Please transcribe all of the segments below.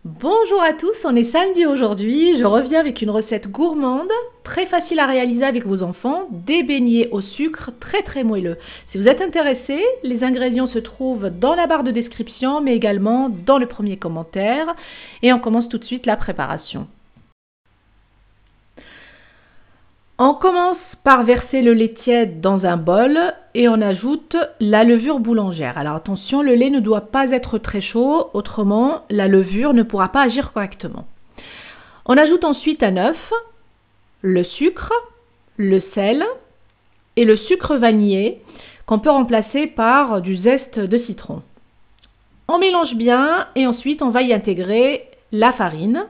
Bonjour à tous, on est samedi aujourd'hui, je reviens avec une recette gourmande, très facile à réaliser avec vos enfants, des beignets au sucre très moelleux. Si vous êtes intéressé, les ingrédients se trouvent dans la barre de description mais également dans le premier commentaire et on commence tout de suite la préparation. On commence par verser le lait tiède dans un bol et on ajoute la levure boulangère. Alors attention, le lait ne doit pas être très chaud, autrement la levure ne pourra pas agir correctement. On ajoute ensuite un œuf, le sucre, le sel et le sucre vanillé qu'on peut remplacer par du zeste de citron. On mélange bien et ensuite on va y intégrer la farine.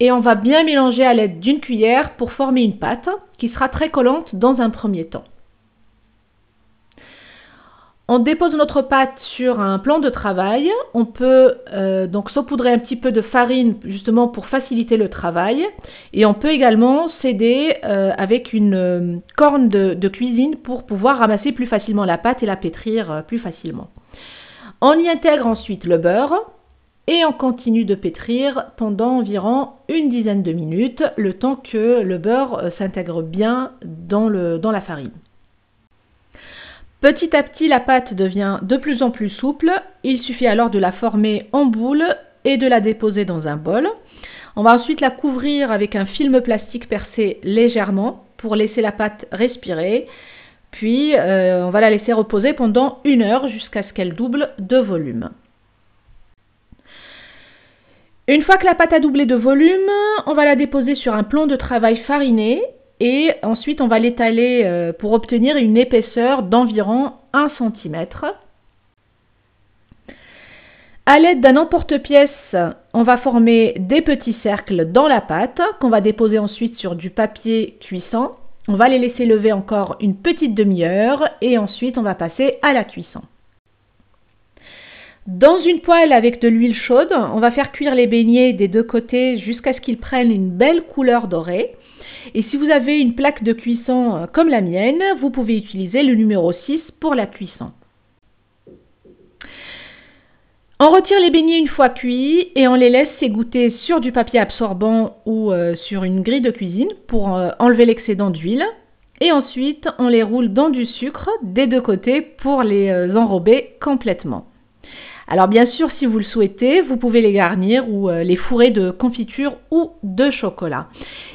Et on va bien mélanger à l'aide d'une cuillère pour former une pâte qui sera très collante dans un premier temps. On dépose notre pâte sur un plan de travail. On peut donc saupoudrer un petit peu de farine justement pour faciliter le travail. Et on peut également s'aider avec une corne de cuisine pour pouvoir ramasser plus facilement la pâte et la pétrir plus facilement. On y intègre ensuite le beurre. Et on continue de pétrir pendant environ une dizaine de minutes, le temps que le beurre s'intègre bien dans la farine. Petit à petit, la pâte devient de plus en plus souple. Il suffit alors de la former en boule et de la déposer dans un bol. On va ensuite la couvrir avec un film plastique percé légèrement pour laisser la pâte respirer. Puis, on va la laisser reposer pendant 1 heure jusqu'à ce qu'elle double de volume. Une fois que la pâte a doublé de volume, on va la déposer sur un plan de travail fariné et ensuite on va l'étaler pour obtenir une épaisseur d'environ 1 cm. À l'aide d'un emporte-pièce, on va former des petits cercles dans la pâte qu'on va déposer ensuite sur du papier cuisson. On va les laisser lever encore une petite demi-heure et ensuite on va passer à la cuisson. Dans une poêle avec de l'huile chaude, on va faire cuire les beignets des deux côtés jusqu'à ce qu'ils prennent une belle couleur dorée. Et si vous avez une plaque de cuisson comme la mienne, vous pouvez utiliser le numéro 6 pour la cuisson. On retire les beignets une fois cuits et on les laisse s'égoutter sur du papier absorbant ou sur une grille de cuisine pour enlever l'excédent d'huile. Et ensuite, on les roule dans du sucre des deux côtés pour les enrober complètement. Alors bien sûr, si vous le souhaitez, vous pouvez les garnir ou les fourrer de confiture ou de chocolat.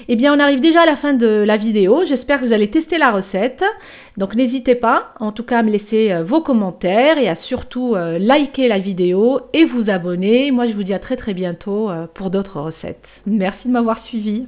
Eh bien, on arrive déjà à la fin de la vidéo. J'espère que vous allez tester la recette. Donc n'hésitez pas, en tout cas, à me laisser vos commentaires et à surtout liker la vidéo et vous abonner. Moi, je vous dis à très bientôt pour d'autres recettes. Merci de m'avoir suivi.